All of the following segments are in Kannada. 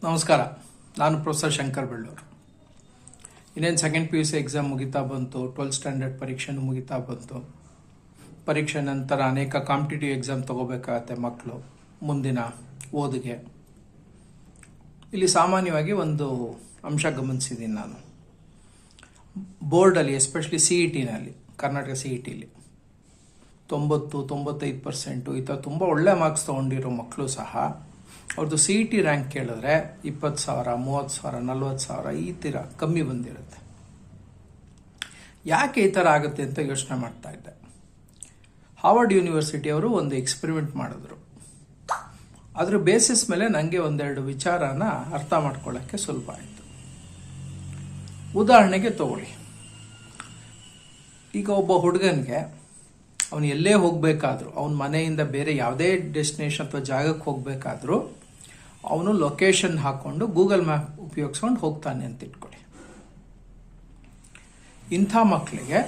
ನಮಸ್ಕಾರ. ನಾನು ಪ್ರೊಫೆಸರ್ ಶಂಕರ್ ಬೆಳ್ಳೂರು. ಇನ್ನೇನು ಸೆಕೆಂಡ್ PUC ಎಕ್ಸಾಮ್ ಮುಗಿತಾ ಬಂತು, 12th ಸ್ಟ್ಯಾಂಡರ್ಡ್ ಪರೀಕ್ಷೆನೂ ಮುಗಿತಾ ಬಂತು. ಪರೀಕ್ಷೆ ನಂತರ ಅನೇಕ ಕಾಂಪಿಟೇಟಿವ್ ಎಕ್ಸಾಮ್ ತಗೋಬೇಕಾಗತ್ತೆ ಮಕ್ಕಳು ಮುಂದಿನ ಓದಿಗೆ. ಇಲ್ಲಿ ಸಾಮಾನ್ಯವಾಗಿ ಒಂದು ಅಂಶ ಗಮನಿಸಿದ್ದೀನಿ ನಾನು. ಬೋರ್ಡಲ್ಲಿ ಎಸ್ಪೆಷಲಿ CET-ನಲ್ಲಿ, ಕರ್ನಾಟಕ CET-ಲಿ 90-95% ಈ ಥರ ತುಂಬ ಒಳ್ಳೆ ಮಾರ್ಕ್ಸ್ ತೊಗೊಂಡಿರೋ ಮಕ್ಕಳು ಸಹ ಅವ್ರದ್ದು CET ರ್ಯಾಂಕ್ ಕೇಳಿದ್ರೆ 20,000, 30,000, 40,000 ಈ ಥರ ಕಮ್ಮಿ ಬಂದಿರುತ್ತೆ. ಯಾಕೆ ಈ ಥರ ಆಗುತ್ತೆ ಅಂತ ಯೋಚನೆ ಮಾಡ್ತಾ ಇದ್ದೆ. ಹಾರ್ವರ್ಡ್ ಯೂನಿವರ್ಸಿಟಿ ಅವರು ಒಂದು ಎಕ್ಸ್ಪೆರಿಮೆಂಟ್ ಮಾಡಿದ್ರು. ಅದ್ರ ಬೇಸಿಸ್ ಮೇಲೆ ನನಗೆ ಒಂದೆರಡು ವಿಚಾರನ ಅರ್ಥ ಮಾಡ್ಕೊಳ್ಳೋಕ್ಕೆ ಸುಲಭ ಆಯಿತು. ಉದಾಹರಣೆಗೆ ತಗೊಳ್ಳಿ, ಈಗ ಒಬ್ಬ ಹುಡುಗನಿಗೆ ಅವನು ಎಲ್ಲೇ ಹೋಗಬೇಕಾದ್ರೂ, ಅವನ ಮನೆಯಿಂದ ಬೇರೆ ಯಾವುದೇ ಡೆಸ್ಟಿನೇಷನ್ ಅಥವಾ ಜಾಗಕ್ಕೆ ಹೋಗಬೇಕಾದ್ರೂ ಅವನು ಲೊಕೇಶನ್ ಹಾಕ್ಕೊಂಡು ಗೂಗಲ್ ಮ್ಯಾಪ್ ಉಪಯೋಗಿಸ್ಕೊಂಡು ಹೋಗ್ತಾನೆ ಅಂತ ಇಟ್ಕೊಳ್ಳಿ. ಇಂಥ ಮಕ್ಕಳಿಗೆ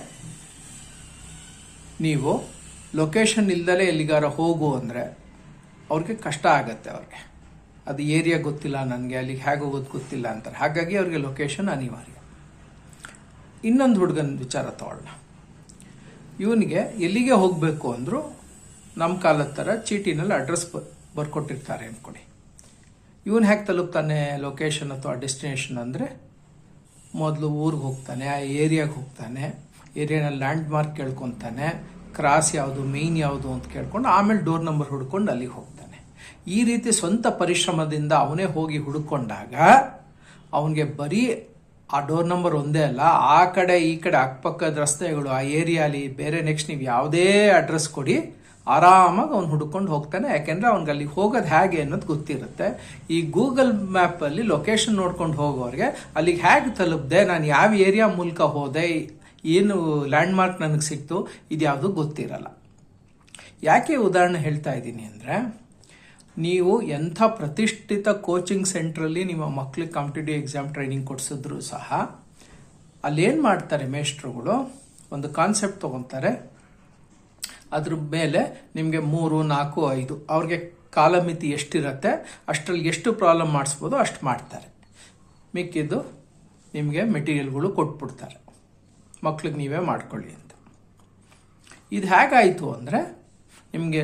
ನೀವು ಲೊಕೇಶನ್ ಇಲ್ದಲೇ ಎಲ್ಲಿಗಾರ ಹೋಗು ಅಂದರೆ ಅವ್ರಿಗೆ ಕಷ್ಟ ಆಗತ್ತೆ. ಅವ್ರಿಗೆ ಅದು ಏರಿಯಾ ಗೊತ್ತಿಲ್ಲ, ನನಗೆ ಅಲ್ಲಿಗೆ ಹೇಗೆ ಹೋಗೋದು ಗೊತ್ತಿಲ್ಲ ಅಂತಾರೆ. ಹಾಗಾಗಿ ಅವ್ರಿಗೆ ಲೊಕೇಶನ್ ಅನಿವಾರ್ಯ. ಇನ್ನೊಂದು ಹುಡುಗನ ವಿಚಾರ ತಗೊಳ್ಳೋಣ. ಇವನಿಗೆ ಎಲ್ಲಿಗೆ ಹೋಗಬೇಕು ಅಂದರೂ ನಮ್ಮ ಕಾಲದ ಥರ ಚೀಟಿನಲ್ಲಿ ಅಡ್ರೆಸ್ ಬರ್ಕೊಟ್ಟಿರ್ತಾರೆ ಅಂದ್ಕೊಳ್ಳಿ. ಇವನು ಹೇಗೆ ತಲುಪ್ತಾನೆ ಲೊಕೇಶನ್ ಅಥವಾ ಡೆಸ್ಟಿನೇಷನ್ ಅಂದರೆ, ಮೊದಲು ಊರಿಗೆ ಹೋಗ್ತಾನೆ, ಆ ಏರಿಯಾಗೆ ಹೋಗ್ತಾನೆ, ಏರಿಯಾನಲ್ಲಿ ಲ್ಯಾಂಡ್ ಮಾರ್ಕ್ ಕೇಳ್ಕೊತಾನೆ, ಕ್ರಾಸ್ ಯಾವುದು, ಮೇಯ್ನ್ ಯಾವುದು ಅಂತ ಕೇಳ್ಕೊಂಡು ಆಮೇಲೆ ಡೋರ್ ನಂಬರ್ ಹುಡ್ಕೊಂಡು ಅಲ್ಲಿಗೆ ಹೋಗ್ತಾನೆ. ಈ ರೀತಿ ಸ್ವಂತ ಪರಿಶ್ರಮದಿಂದ ಅವನೇ ಹೋಗಿ ಹುಡುಕೊಂಡಾಗ ಅವನಿಗೆ ಬರೀ ಆ ಡೋರ್ ನಂಬರ್ ಒಂದೇ ಅಲ್ಲ, ಆ ಕಡೆ ಈ ಕಡೆ ಅಕ್ಕಪಕ್ಕದ ರಸ್ತೆಗಳು, ಆ ಏರಿಯಾಲಿ ಬೇರೆ ನೆಕ್ಸ್ಟ್ ನೀವು ಯಾವುದೇ ಅಡ್ರೆಸ್ ಕೊಡಿ ಆರಾಮಾಗಿ ಅವ್ನು ಹುಡ್ಕೊಂಡು ಹೋಗ್ತಾನೆ. ಯಾಕೆಂದರೆ ಅವ್ನಿಗೆ ಅಲ್ಲಿಗೆ ಹೋಗೋದು ಹೇಗೆ ಅನ್ನೋದು ಗೊತ್ತಿರುತ್ತೆ. ಈ ಗೂಗಲ್ ಮ್ಯಾಪಲ್ಲಿ ಲೊಕೇಶನ್ ನೋಡ್ಕೊಂಡು ಹೋಗೋರಿಗೆ ಅಲ್ಲಿಗೆ ಹೇಗೆ ತಲುಪಿದೆ, ನಾನು ಯಾವ ಏರಿಯಾ ಮೂಲಕ ಹೋದೆ, ಏನು ಲ್ಯಾಂಡ್ ಮಾರ್ಕ್ ನನಗೆ ಸಿಕ್ತು, ಇದ್ಯಾವುದು ಗೊತ್ತಿರಲ್ಲ. ಯಾಕೆ ಉದಾಹರಣೆ ಹೇಳ್ತಾ ಇದ್ದೀನಿ ಅಂದರೆ, ನೀವು ಎಂಥ ಪ್ರತಿಷ್ಠಿತ ಕೋಚಿಂಗ್ ಸೆಂಟ್ರಲ್ಲಿ ನಿಮ್ಮ ಮಕ್ಕಳಿಗೆ ಕಾಂಪಿಟೇಟಿವ್ ಎಕ್ಸಾಮ್ ಟ್ರೈನಿಂಗ್ ಕೊಡಿಸಿದ್ರು ಸಹ ಅಲ್ಲೇನು ಮಾಡ್ತಾರೆ ಮೇಷ್ಟ್ರುಗಳು, ಒಂದು ಕಾನ್ಸೆಪ್ಟ್ ತೊಗೊತಾರೆ, ಅದ್ರ ಮೇಲೆ ನಿಮಗೆ 3, 4, 5 ಅವ್ರಿಗೆ ಕಾಲಮಿತಿ ಎಷ್ಟಿರುತ್ತೆ ಅಷ್ಟರಲ್ಲಿ ಎಷ್ಟು ಪ್ರಾಬ್ಲಮ್ ಮಾಡಿಸ್ಬೋದು ಅಷ್ಟು ಮಾಡ್ತಾರೆ. ಮಿಕ್ಕಿದ್ದು ನಿಮಗೆ ಮೆಟೀರಿಯಲ್ಗಳು ಕೊಟ್ಬಿಡ್ತಾರೆ, ಮಕ್ಳಿಗೆ ನೀವೇ ಮಾಡ್ಕೊಳ್ಳಿ ಅಂತ. ಇದು ಹೇಗಾಯಿತು ಅಂದರೆ, ನಿಮಗೆ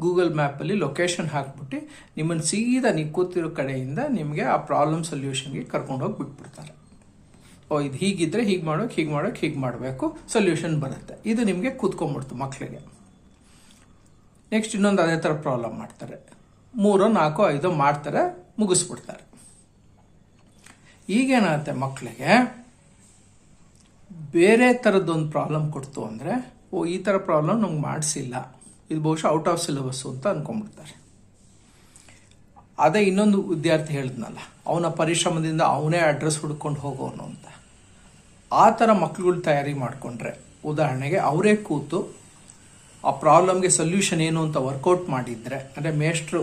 ಗೂಗಲ್ ಮ್ಯಾಪಲ್ಲಿ ಲೊಕೇಶನ್ ಹಾಕ್ಬಿಟ್ಟು ನಿಮ್ಮನ್ನು ಸೀದಾ ನೀವು ಕೂತಿರೋ ಕಡೆಯಿಂದ ನಿಮಗೆ ಆ ಪ್ರಾಬ್ಲಮ್ ಸೊಲ್ಯೂಷನ್ಗೆ ಕರ್ಕೊಂಡೋಗಿ ಬಿಟ್ಬಿಡ್ತಾರೆ. ಇದು ಹೀಗಿದ್ರೆ ಹೀಗೆ ಹೀಗೆ ಮಾಡಬೇಕು, ಸೊಲ್ಯೂಷನ್ ಬರುತ್ತೆ. ಇದು ನಿಮಗೆ ಕೂತ್ಕೊಂಡ್ಬಿಡ್ತು ಮಕ್ಕಳಿಗೆ. ನೆಕ್ಸ್ಟ್ ಇನ್ನೊಂದು ಅದೇ ಥರ ಪ್ರಾಬ್ಲಮ್ ಮಾಡ್ತಾರೆ, 3, 4, 5 ಮಾಡ್ತಾರೆ, ಮುಗಿಸ್ಬಿಡ್ತಾರೆ. ಈಗೇನಾಗುತ್ತೆ, ಮಕ್ಕಳಿಗೆ ಬೇರೆ ಥರದ್ದೊಂದು ಪ್ರಾಬ್ಲಮ್ ಕೊಡ್ತು ಅಂದರೆ, ಈ ಥರ ಪ್ರಾಬ್ಲಮ್ ನಮ್ಗೆ ಮಾಡಿಸಿಲ್ಲ, ಇದು ಬಹುಶಃ ಔಟ್ ಆಫ್ ಸಿಲೆಬಸ್ಸು ಅಂತ ಅಂದ್ಕೊಂಡ್ಬಿಡ್ತಾರೆ. ಅದೇ ಇನ್ನೊಂದು ವಿದ್ಯಾರ್ಥಿ ಹೇಳಿದ್ನಲ್ಲ, ಅವನ ಪರಿಶ್ರಮದಿಂದ ಅವನೇ ಅಡ್ರೆಸ್ ಹುಡ್ಕೊಂಡು ಹೋಗೋನು ಅಂತ. ಆ ಥರ ಮಕ್ಕಳುಗಳು ತಯಾರಿ ಮಾಡಿಕೊಂಡ್ರೆ, ಉದಾಹರಣೆಗೆ ಅವರೇ ಕೂತು ಆ ಪ್ರಾಬ್ಲಮ್ಗೆ ಸೊಲ್ಯೂಷನ್ ಏನು ಅಂತ ವರ್ಕೌಟ್ ಮಾಡಿದರೆ, ಅಂದರೆ ಮೇಷ್ಟ್ರು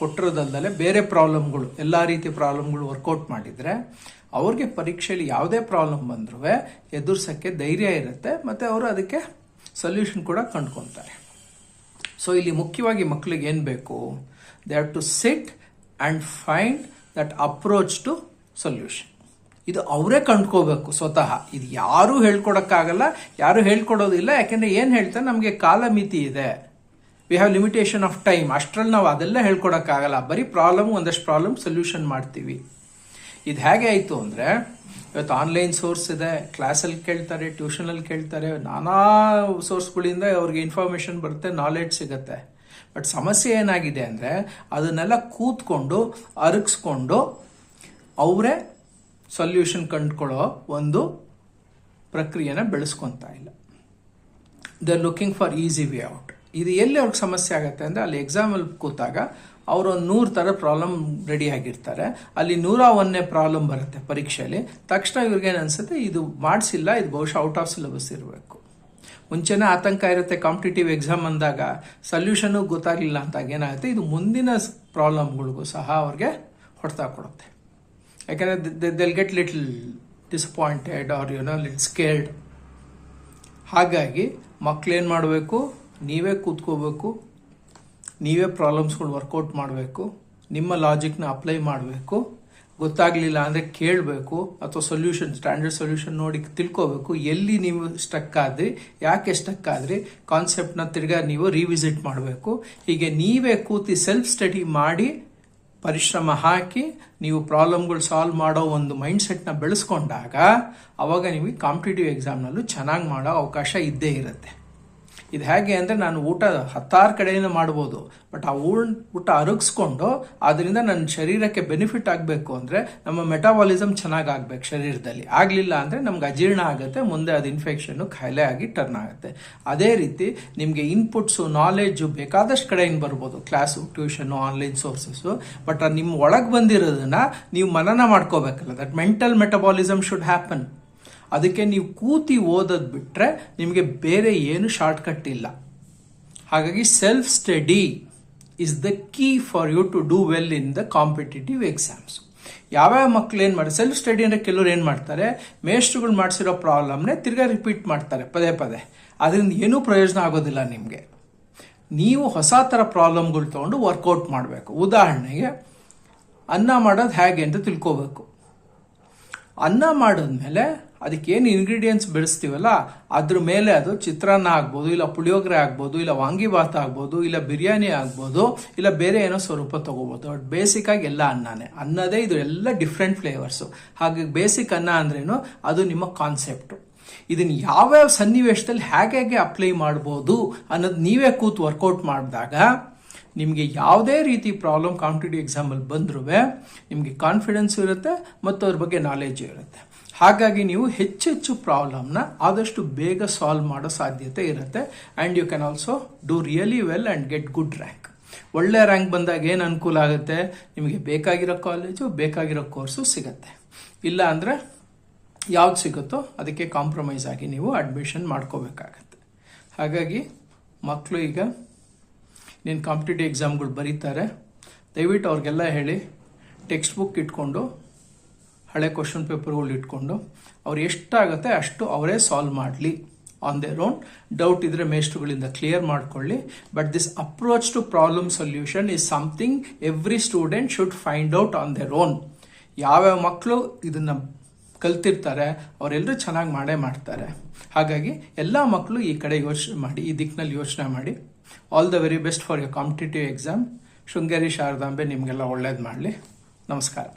ಕೊಟ್ಟಿರೋದಲ್ಲದೆ ಬೇರೆ ಪ್ರಾಬ್ಲಮ್ಗಳು, ಎಲ್ಲ ರೀತಿಯ ಪ್ರಾಬ್ಲಮ್ಗಳು ವರ್ಕೌಟ್ ಮಾಡಿದರೆ ಅವ್ರಿಗೆ ಪರೀಕ್ಷೆಯಲ್ಲಿ ಯಾವುದೇ ಪ್ರಾಬ್ಲಮ್ ಬಂದರೂ ಎದುರಿಸೋಕ್ಕೆ ಧೈರ್ಯ ಇರುತ್ತೆ, ಮತ್ತು ಅವರು ಅದಕ್ಕೆ ಸೊಲ್ಯೂಷನ್ ಕೂಡ ಕಂಡುಕೊತಾರೆ. ಸೊ ಇಲ್ಲಿ ಮುಖ್ಯವಾಗಿ ಮಕ್ಕಳಿಗೆ ಏನು ಬೇಕು, they have to sit and find that approach to solution. ಇದು ಅವರೇ ಕಂಡ್ಕೋಬೇಕು ಸ್ವತಃ. ಇದು ಯಾರೂ ಹೇಳ್ಕೊಡೋಕ್ಕಾಗಲ್ಲ, ಯಾರೂ ಹೇಳ್ಕೊಡೋದಿಲ್ಲ. ಯಾಕೆಂದರೆ ಏನು ಹೇಳ್ತಾರೆ, ನಮಗೆ ಕಾಲಮಿತಿ ಇದೆ, we have limitation of time, ಅಷ್ಟರಲ್ಲಿ ನಾವು ಅದೆಲ್ಲ ಹೇಳ್ಕೊಡೋಕ್ಕಾಗಲ್ಲ. ಬರೀ ಒಂದಷ್ಟು ಪ್ರಾಬ್ಲಮ್ ಸೊಲ್ಯೂಷನ್ ಮಾಡ್ತೀವಿ. ಇದು ಹೇಗೆ ಆಯಿತು ಅಂದರೆ, ಇವತ್ತು ಆನ್ಲೈನ್ ಸೋರ್ಸ್ ಇದೆ, ಕ್ಲಾಸಲ್ಲಿ ಕೇಳ್ತಾರೆ, ಟ್ಯೂಷನಲ್ಲಿ ಕೇಳ್ತಾರೆ, ನಾನಾ ಸೋರ್ಸ್ಗಳಿಂದ ಅವ್ರಿಗೆ ಇನ್ಫಾರ್ಮೇಷನ್ ಬರುತ್ತೆ, ನಾಲೆಡ್ಜ್ ಸಿಗುತ್ತೆ. ಬಟ್ ಸಮಸ್ಯೆ ಏನಾಗಿದೆ ಅಂದರೆ, ಅದನ್ನೆಲ್ಲ ಕೂತ್ಕೊಂಡು ಅರಗಿಸ್ಕೊಂಡು ಅವರೇ ಸೊಲ್ಯೂಷನ್ ಕಂಡುಕೊಳ್ಳೋ ಒಂದು ಪ್ರಕ್ರಿಯೆನ ಬೆಳೆಸ್ಕೊತಾ ಇಲ್ಲ. They are looking for easy way out. ಇದು ಎಲ್ಲಿ ಅವ್ರಿಗೆ ಸಮಸ್ಯೆ ಆಗುತ್ತೆ ಅಂದರೆ, ಅಲ್ಲಿ ಎಕ್ಸಾಮಲ್ಲಿ ಕೂತಾಗ ಅವರು 100 ಥರ ಪ್ರಾಬ್ಲಮ್ ರೆಡಿ ಆಗಿರ್ತಾರೆ, ಅಲ್ಲಿ 101ನೇ ಪ್ರಾಬ್ಲಮ್ ಬರುತ್ತೆ ಪರೀಕ್ಷೆಯಲ್ಲಿ. ತಕ್ಷಣ ಇವ್ರಿಗೇನು ಅನಿಸುತ್ತೆ, ಇದು ಮಾಡಿಸಿಲ್ಲ, ಇದು ಬಹುಶಃ ಔಟ್ ಆಫ್ ಸಿಲೆಬಸ್ ಇರಬೇಕು. ಮುಂಚೆನೇ ಆತಂಕ ಇರುತ್ತೆ, ಕಾಂಪಿಟೇಟಿವ್ ಎಕ್ಸಾಮ್ ಅಂದಾಗ ಸೊಲ್ಯೂಷನ್ನು ಗೊತ್ತಾಗಲಿಲ್ಲ ಅಂತಾಗ ಏನಾಗುತ್ತೆ, ಇದು ಮುಂದಿನ ಪ್ರಾಬ್ಲಮ್ಗಳಿಗೂ ಸಹ ಅವ್ರಿಗೆ ಹೊಡೆತ ಕೊಡುತ್ತೆ. ಯಾಕೆಂದರೆ they'll get little disappointed or little scared. ಹಾಗಾಗಿ ಮಕ್ಕಳೇನು ಮಾಡಬೇಕು, ನೀವೇ ಕೂತ್ಕೋಬೇಕು, ನೀವೇ ಪ್ರಾಬ್ಲಮ್ಸ್ಗಳು ವರ್ಕೌಟ್ ಮಾಡಬೇಕು, ನಿಮ್ಮ ಲಾಜಿಕ್ನ ಅಪ್ಲೈ ಮಾಡಬೇಕು, ಗೊತ್ತಾಗಲಿಲ್ಲ ಅಂದರೆ ಕೇಳಬೇಕು, ಅಥವಾ ಸ್ಟ್ಯಾಂಡರ್ಡ್ ಸೊಲ್ಯೂಷನ್ ನೋಡಿ ತಿಳ್ಕೋಬೇಕು. ಎಲ್ಲಿ ನೀವು ಸ್ಟಕ್ ಆದ್ರಿ, ಯಾಕೆ ಸ್ಟಕ್ ಆದ್ರಿ, ಕಾನ್ಸೆಪ್ಟ್ನ ತಿರ್ಗಾ ನೀವು ರಿವಿಸಿಟ್ ಮಾಡಬೇಕು. ಹೀಗೆ ನೀವೇ ಕೂತಿ ಸೆಲ್ಫ್ ಸ್ಟಡಿ ಮಾಡಿ ಪರಿಶ್ರಮ ಹಾಕಿ ನೀವು ಪ್ರಾಬ್ಲಮ್ಗಳು ಸಾಲ್ವ್ ಮಾಡೋ ಒಂದು ಮೈಂಡ್ಸೆಟ್ನ ಬೆಳೆಸ್ಕೊಂಡಾಗ ಅವಾಗ ನಿಮಗೆ ಕಾಂಪಿಟೇಟಿವ್ ಎಕ್ಸಾಮ್ನಲ್ಲೂ ಚೆನ್ನಾಗಿ ಮಾಡೋ ಅವಕಾಶ ಇದ್ದೇ ಇರುತ್ತೆ. ಇದು ಹೇಗೆ ಅಂದರೆ, ನಾನು ಊಟ 10 ಕಡೆಯಿಂದ ಮಾಡ್ಬೋದು, ಬಟ್ ಆ ಊಟ ಅರಗಿಸ್ಕೊಂಡು ಅದರಿಂದ ನನ್ನ ಶರೀರಕ್ಕೆ ಬೆನಿಫಿಟ್ ಆಗಬೇಕು ಅಂದರೆ ನಮ್ಮ ಮೆಟಾಬಾಲಿಸಮ್ ಚೆನ್ನಾಗಿ ಆಗಬೇಕು ಶರೀರದಲ್ಲಿ. ಆಗಲಿಲ್ಲ ಅಂದರೆ ನಮ್ಗೆ ಅಜೀರ್ಣ ಆಗುತ್ತೆ, ಮುಂದೆ ಅದು ಇನ್ಫೆಕ್ಷನ್ನು ಕಾಯಿಲೆ ಆಗಿ ಟರ್ನ್ ಆಗುತ್ತೆ. ಅದೇ ರೀತಿ ನಿಮಗೆ ಇನ್ಪುಟ್ಸು ನಾಲೆಡ್ಜು ಬೇಕಾದಷ್ಟು ಕಡೆಯಿಂದ ಬರ್ಬೋದು, class, tuition, online sources, but ನಿಮ್ಮ ಒಳಗೆ ಬಂದಿರೋದನ್ನ ನೀವು ಮನನ ಮಾಡ್ಕೋಬೇಕಲ್ಲ. That mental metabolism should happen. ಅದಕ್ಕೆ ನೀವು ಕೂತಿ ಓದೋದು ಬಿಟ್ಟರೆ ನಿಮಗೆ ಬೇರೆ ಏನು ಶಾರ್ಟ್ಕಟ್ ಇಲ್ಲ. ಹಾಗಾಗಿ self study is the key for you to do well in the competitive exams. ಯಾವ್ಯಾವ ಮಕ್ಳು ಏನು ಮಾಡಿ ಸೆಲ್ಫ್ ಸ್ಟಡಿ ಅಂದರೆ, ಕೆಲವ್ರು ಏನು ಮಾಡ್ತಾರೆ, ಮೇಷ್ಟ್ರುಗಳು ಮಾಡಿಸಿರೋ ಪ್ರಾಬ್ಲಮ್ನೇ ತಿರ್ಗಾ ರಿಪೀಟ್ ಮಾಡ್ತಾರೆ ಪದೇ ಪದೇ. ಅದರಿಂದ ಏನೂ ಪ್ರಯೋಜನ ಆಗೋದಿಲ್ಲ ನಿಮಗೆ. ನೀವು ಹೊಸ ಥರ ಪ್ರಾಬ್ಲಮ್ಗಳು ತೊಗೊಂಡು ವರ್ಕೌಟ್ ಮಾಡಬೇಕು. ಉದಾಹರಣೆಗೆ, ಅನ್ನ ಮಾಡೋದು ಹೇಗೆ ಅಂತ ತಿಳ್ಕೋಬೇಕು. ಅನ್ನ ಮಾಡಿದ್ಮೇಲೆ ಅದಕ್ಕೇನು ಇಂಗ್ರೀಡಿಯೆಂಟ್ಸ್ ಬೆಳೆಸ್ತೀವಲ್ಲ ಅದ್ರ ಮೇಲೆ ಅದು ಚಿತ್ರಾನ್ನ ಆಗ್ಬೋದು, ಇಲ್ಲ ಪುಳಿಯೋಗರೆ ಆಗ್ಬೋದು, ಇಲ್ಲ ವಾಂಗಿಭಾತ್ ಆಗ್ಬೋದು, ಇಲ್ಲ ಬಿರಿಯಾನಿ ಆಗ್ಬೋದು, ಇಲ್ಲ ಬೇರೆ ಏನೋ ಸ್ವರೂಪ ತಗೋಬೋದು. ಬಟ್ ಬೇಸಿಕ್ ಆಗಿ ಎಲ್ಲ ಅನ್ನನೇ. ಅನ್ನದೇ ಇದು ಎಲ್ಲ ಡಿಫ್ರೆಂಟ್ ಫ್ಲೇವರ್ಸು. ಹಾಗೆ ಬೇಸಿಕ್ ಅನ್ನ ಅಂದ್ರೇನು, ಅದು ನಿಮ್ಮ ಕಾನ್ಸೆಪ್ಟು. ಇದನ್ನು ಯಾವ್ಯಾವ ಸನ್ನಿವೇಶದಲ್ಲಿ ಹೇಗೆ ಅಪ್ಲೈ ಮಾಡ್ಬೋದು ಅನ್ನೋದು ನೀವೇ ಕೂತು ವರ್ಕೌಟ್ ಮಾಡಿದಾಗ ನಿಮಗೆ ಯಾವುದೇ ರೀತಿ ಪ್ರಾಬ್ಲಮ್ ಕಾಂಪಿಟೇಟಿವ್ ಎಕ್ಸಾಮಲ್ಲಿ ಬಂದರೂ ನಿಮಗೆ ಕಾನ್ಫಿಡೆನ್ಸ್ ಇರುತ್ತೆ ಮತ್ತು ಅದ್ರ ಬಗ್ಗೆ ನಾಲೆಜ್ ಇರುತ್ತೆ. ಹಾಗಾಗಿ ನೀವು ಹೆಚ್ಚೆಚ್ಚು ಪ್ರಾಬ್ಲಮ್ನ ಆದಷ್ಟು ಬೇಗ ಸಾಲ್ವ್ ಮಾಡೋ ಸಾಧ್ಯತೆ ಇರುತ್ತೆ. And you can also do really well and get good rank. ಒಳ್ಳೆ ರ್ಯಾಂಕ್ ಬಂದಾಗ ಏನು ಅನುಕೂಲ ಆಗುತ್ತೆ, ನಿಮಗೆ ಬೇಕಾಗಿರೋ ಕಾಲೇಜು, ಬೇಕಾಗಿರೋ ಕೋರ್ಸು ಸಿಗುತ್ತೆ. ಇಲ್ಲ ಅಂದರೆ ಯಾವ್ದು ಸಿಗುತ್ತೋ ಅದಕ್ಕೆ ಕಾಂಪ್ರಮೈಸ್ ಆಗಿ ನೀವು ಅಡ್ಮಿಷನ್ ಮಾಡ್ಕೋಬೇಕಾಗತ್ತೆ. ಹಾಗಾಗಿ ಮಕ್ಕಳು ಈಗ ನೀನು ಕಾಂಪಿಟೇಟಿವ್ ಎಕ್ಸಾಮ್ಗಳು ಬರೀತಾರೆ, ದಯವಿಟ್ಟು ಅವ್ರಿಗೆಲ್ಲ ಹೇಳಿ ಟೆಕ್ಸ್ಟ್ ಬುಕ್ ಇಟ್ಕೊಂಡು, ಹಳೆ ಕ್ವಶನ್ ಪೇಪರ್ಗಳು ಇಟ್ಕೊಂಡು ಅವ್ರು ಎಷ್ಟಾಗುತ್ತೆ ಅಷ್ಟು ಅವರೇ ಸಾಲ್ವ್ ಮಾಡಲಿ ಆನ್ ದೇರ್ ಓನ್. ಡೌಟ್ ಇದ್ದರೆ ಮೇಷ್ಟ್ರುಗಳಿಂದ ಕ್ಲಿಯರ್ ಮಾಡ್ಕೊಳ್ಳಿ. But this approach to problem solution is something every student should find out on their own. ಯಾವ್ಯಾವ ಮಕ್ಕಳು ಇದನ್ನು ಕಲ್ತಿರ್ತಾರೆ ಅವರೆಲ್ಲರೂ ಚೆನ್ನಾಗಿ ಮಾಡ್ತಾರೆ. ಹಾಗಾಗಿ ಎಲ್ಲ ಮಕ್ಕಳು ಈ ಕಡೆ ಯೋಚನೆ ಮಾಡಿ, ಈ ದಿಕ್ಕಿನಲ್ಲಿ ಯೋಚನೆ ಮಾಡಿ. All the very best for your competitive exam. Sringeri Sharadambe ನಿಮಗೆಲ್ಲ ಒಳ್ಳೇದು ಮಾಡಲಿ. ನಮಸ್ಕಾರ.